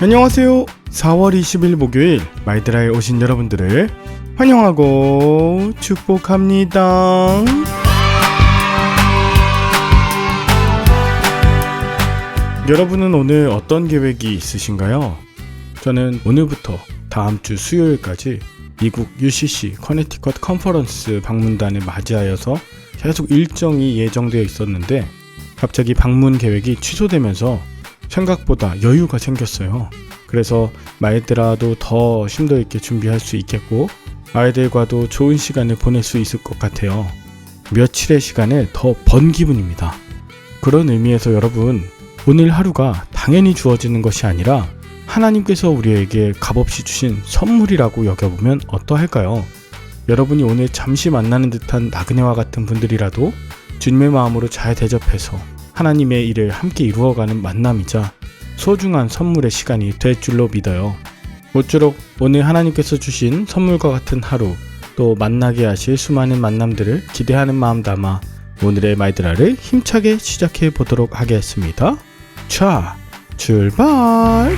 안녕하세요. 4월 20일 목요일 마이드라에 오신 여러분들을 환영하고 축복합니다. 여러분은 오늘 어떤 계획이 있으신가요? 저는 오늘부터 다음 주 수요일까지 미국 UCC 커네티컷 컨퍼런스 방문단을 맞이하여서 계속 일정이 예정되어 있었는데 갑자기 방문 계획이 취소되면서 생각보다 여유가 생겼어요. 그래서 마이드라도 더 심도 있게 준비할 수 있겠고 아이들과도 좋은 시간을 보낼 수 있을 것 같아요. 며칠의 시간을 더 번 기분입니다. 그런 의미에서 여러분, 오늘 하루가 당연히 주어지는 것이 아니라 하나님께서 우리에게 값없이 주신 선물이라고 여겨보면 어떠할까요? 여러분이 오늘 잠시 만나는 듯한 나그네와 같은 분들이라도 주님의 마음으로 잘 대접해서 하나님의 일을 함께 이루어가는 만남이자 소중한 선물의 시간이 될 줄로 믿어요. 모쪼록 오늘 하나님께서 주신 선물과 같은 하루, 또 만나게 하실 수많은 만남들을 기대하는 마음 담아 오늘의 마이드라를 힘차게 시작해 보도록 하겠습니다. 자, 출발!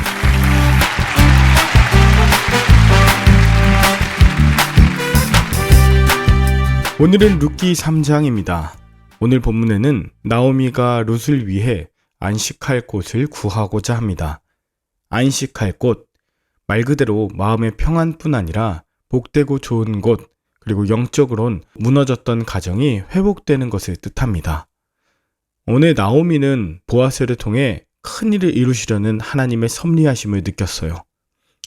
오늘은 룻기 3장입니다. 오늘 본문에는 나오미가 룻을 위해 안식할 곳을 구하고자 합니다. 안식할 곳, 말 그대로 마음의 평안뿐 아니라 복되고 좋은 곳, 그리고 영적으론 무너졌던 가정이 회복되는 것을 뜻합니다. 오늘 나오미는 보아스를 통해 큰 일을 이루시려는 하나님의 섭리하심을 느꼈어요.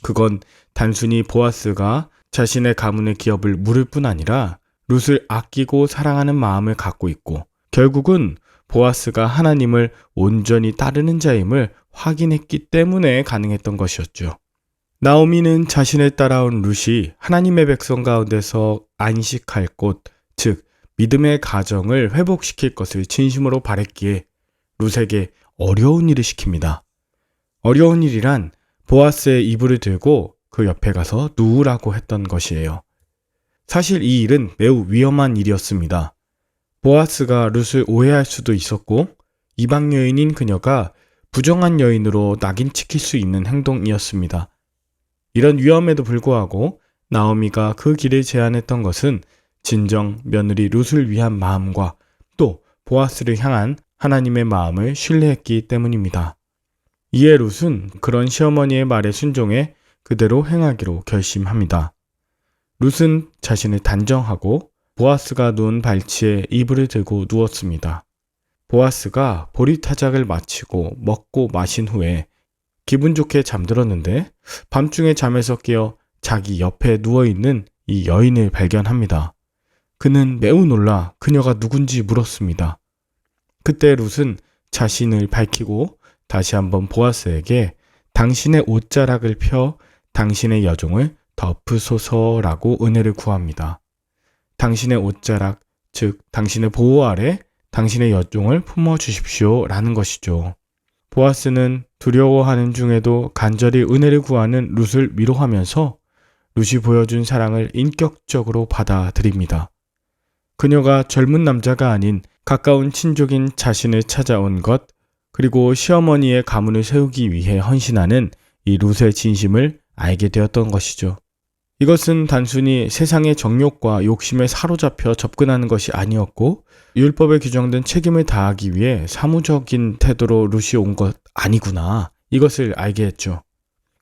그건 단순히 보아스가 자신의 가문의 기업을 물을 뿐 아니라 룻을 아끼고 사랑하는 마음을 갖고 있고 결국은 보아스가 하나님을 온전히 따르는 자임을 확인했기 때문에 가능했던 것이었죠. 나오미는 자신을 따라온 룻이 하나님의 백성 가운데서 안식할 곳, 즉 믿음의 가정을 회복시킬 것을 진심으로 바랬기에 룻에게 어려운 일을 시킵니다. 어려운 일이란 보아스의 이불을 들고 그 옆에 가서 누우라고 했던 것이에요. 사실 이 일은 매우 위험한 일이었습니다. 보아스가 룻을 오해할 수도 있었고 이방 여인인 그녀가 부정한 여인으로 낙인찍힐 수 있는 행동이었습니다. 이런 위험에도 불구하고 나오미가 그 길을 제안했던 것은 진정 며느리 룻을 위한 마음과 또 보아스를 향한 하나님의 마음을 신뢰했기 때문입니다. 이에 룻은 그런 시어머니의 말에 순종해 그대로 행하기로 결심합니다. 룻은 자신을 단정하고 보아스가 누운 발치에 이불을 들고 누웠습니다. 보아스가 보리타작을 마치고 먹고 마신 후에 기분 좋게 잠들었는데 밤중에 잠에서 깨어 자기 옆에 누워있는 이 여인을 발견합니다. 그는 매우 놀라 그녀가 누군지 물었습니다. 그때 룻은 자신을 밝히고 다시 한번 보아스에게 당신의 옷자락을 펴 당신의 여종을 덮으소서라고 은혜를 구합니다. 당신의 옷자락, 즉 당신의 보호 아래 당신의 여종을 품어주십시오 라는 것이죠. 보아스는 두려워하는 중에도 간절히 은혜를 구하는 룻을 위로하면서 룻이 보여준 사랑을 인격적으로 받아들입니다. 그녀가 젊은 남자가 아닌 가까운 친족인 자신을 찾아온 것, 그리고 시어머니의 가문을 세우기 위해 헌신하는 이 룻의 진심을 알게 되었던 것이죠. 이것은 단순히 세상의 정욕과 욕심에 사로잡혀 접근하는 것이 아니었고 율법에 규정된 책임을 다하기 위해 사무적인 태도로 룻이 온 것 아니구나, 이것을 알게 했죠.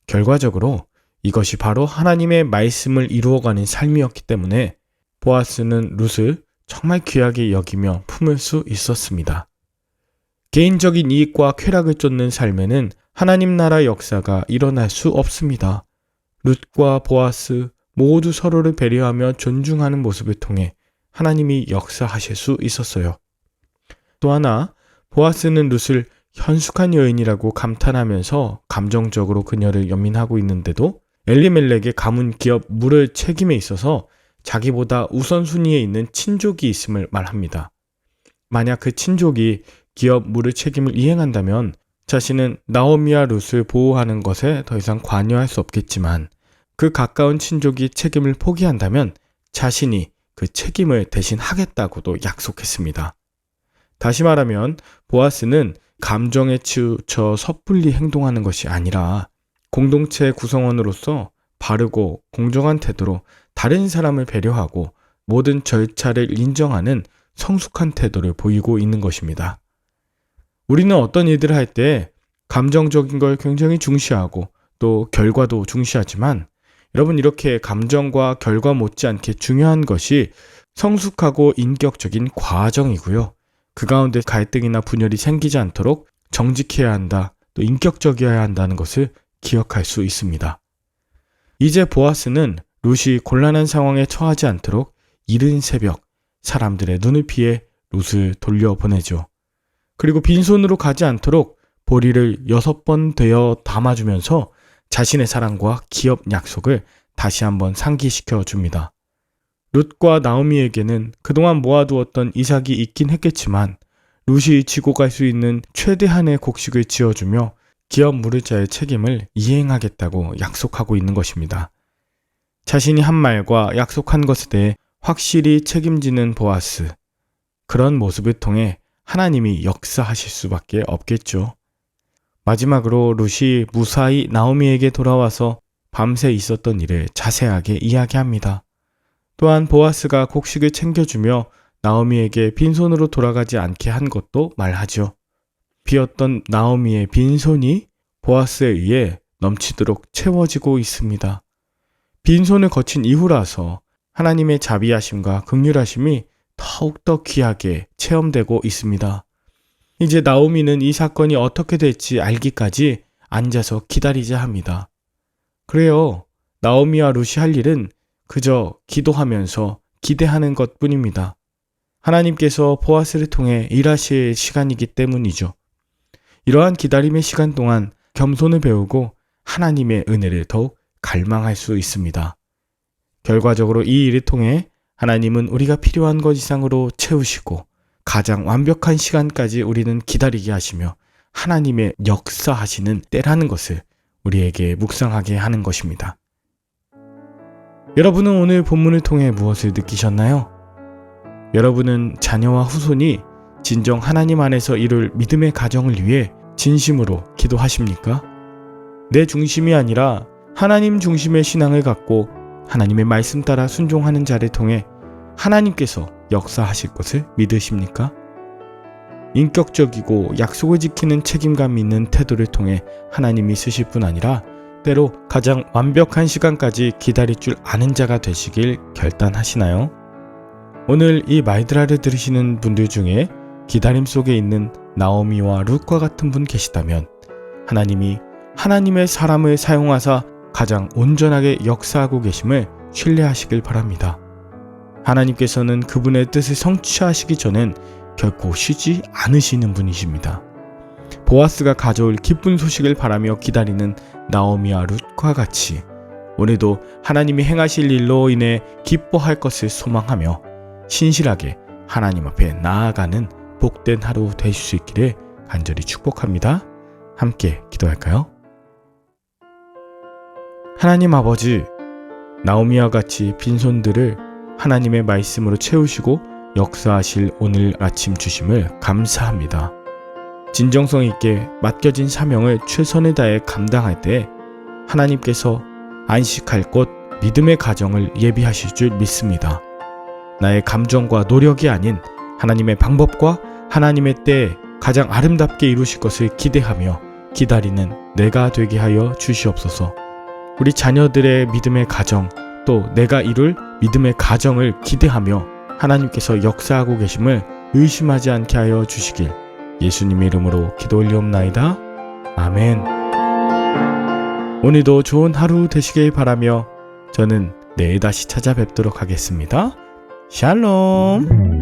결과적으로 이것이 바로 하나님의 말씀을 이루어가는 삶이었기 때문에 보아스는 룻을 정말 귀하게 여기며 품을 수 있었습니다. 개인적인 이익과 쾌락을 쫓는 삶에는 하나님 나라 역사가 일어날 수 없습니다. 룻과 보아스 모두 서로를 배려하며 존중하는 모습을 통해 하나님이 역사하실 수 있었어요. 또 하나, 보아스는 룻을 현숙한 여인이라고 감탄하면서 감정적으로 그녀를 연민하고 있는데도 엘리멜렉의 가문 기업 물을 책임에 있어서 자기보다 우선순위에 있는 친족이 있음을 말합니다. 만약 그 친족이 기업 물을 책임을 이행한다면 자신은 나오미와 룻을 보호하는 것에 더 이상 관여할 수 없겠지만 그 가까운 친족이 책임을 포기한다면 자신이 그 책임을 대신 하겠다고도 약속했습니다. 다시 말하면 보아스는 감정에 치우쳐 섣불리 행동하는 것이 아니라 공동체 구성원으로서 바르고 공정한 태도로 다른 사람을 배려하고 모든 절차를 인정하는 성숙한 태도를 보이고 있는 것입니다. 우리는 어떤 일들을 할 때 감정적인 걸 굉장히 중시하고 또 결과도 중시하지만 여러분, 이렇게 감정과 결과 못지않게 중요한 것이 성숙하고 인격적인 과정이고요. 그 가운데 갈등이나 분열이 생기지 않도록 정직해야 한다, 또 인격적이어야 한다는 것을 기억할 수 있습니다. 이제 보아스는 룻이 곤란한 상황에 처하지 않도록 이른 새벽 사람들의 눈을 피해 룻을 돌려보내죠. 그리고 빈손으로 가지 않도록 보리를 6번 되어 담아주면서 자신의 사랑과 기업 약속을 다시 한번 상기시켜 줍니다. 룻과 나오미에게는 그동안 모아두었던 이삭이 있긴 했겠지만 룻이 지고 갈 수 있는 최대한의 곡식을 지어주며 기업 무르자의 책임을 이행하겠다고 약속하고 있는 것입니다. 자신이 한 말과 약속한 것에 대해 확실히 책임지는 보아스, 그런 모습을 통해 하나님이 역사하실 수밖에 없겠죠. 마지막으로 룻이 무사히 나오미에게 돌아와서 밤새 있었던 일을 자세하게 이야기합니다. 또한 보아스가 곡식을 챙겨주며 나오미에게 빈손으로 돌아가지 않게 한 것도 말하죠. 비었던 나오미의 빈손이 보아스에 의해 넘치도록 채워지고 있습니다. 빈손을 거친 이후라서 하나님의 자비하심과 긍휼하심이 더욱더 귀하게 체험되고 있습니다. 이제 나오미는 이 사건이 어떻게 될지 알기까지 앉아서 기다리자 합니다. 그래요. 나오미와 룻이 할 일은 그저 기도하면서 기대하는 것뿐입니다. 하나님께서 보아스를 통해 일하실 시간이기 때문이죠. 이러한 기다림의 시간 동안 겸손을 배우고 하나님의 은혜를 더욱 갈망할 수 있습니다. 결과적으로 이 일을 통해 하나님은 우리가 필요한 것 이상으로 채우시고 가장 완벽한 시간까지 우리는 기다리게 하시며 하나님의 역사하시는 때라는 것을 우리에게 묵상하게 하는 것입니다. 여러분은 오늘 본문을 통해 무엇을 느끼셨나요? 여러분은 자녀와 후손이 진정 하나님 안에서 이룰 믿음의 가정을 위해 진심으로 기도하십니까? 내 중심이 아니라 하나님 중심의 신앙을 갖고 하나님의 말씀 따라 순종하는 자를 통해 하나님께서 역사하실 것을 믿으십니까? 인격적이고 약속을 지키는 책임감 있는 태도를 통해 하나님이 쓰실 뿐 아니라 때로 가장 완벽한 시간까지 기다릴 줄 아는 자가 되시길 결단하시나요? 오늘 이 말드라를 들으시는 분들 중에 기다림 속에 있는 나오미와 룻과 같은 분 계시다면 하나님이 하나님의 사람을 사용하사 가장 온전하게 역사하고 계심을 신뢰하시길 바랍니다. 하나님께서는 그분의 뜻을 성취하시기 전엔 결코 쉬지 않으시는 분이십니다. 보아스가 가져올 기쁜 소식을 바라며 기다리는 나오미와 룻과 같이 오늘도 하나님이 행하실 일로 인해 기뻐할 것을 소망하며 신실하게 하나님 앞에 나아가는 복된 하루 되실 수 있기를 간절히 축복합니다. 함께 기도할까요? 하나님 아버지, 나오미와 같이 빈손들을 하나님의 말씀으로 채우시고 역사하실 오늘 아침 주심을 감사합니다. 진정성 있게 맡겨진 사명을 최선을 다해 감당할 때 하나님께서 안식할 곳 믿음의 가정을 예비하실 줄 믿습니다. 나의 감정과 노력이 아닌 하나님의 방법과 하나님의 때에 가장 아름답게 이루실 것을 기대하며 기다리는 내가 되게 하여 주시옵소서. 우리 자녀들의 믿음의 가정, 또 내가 이룰 믿음의 가정을 기대하며 하나님께서 역사하고 계심을 의심하지 않게 하여 주시길 예수님의 이름으로 기도 올리옵나이다. 아멘. 오늘도 좋은 하루 되시길 바라며 저는 내일 다시 찾아뵙도록 하겠습니다. 샬롬.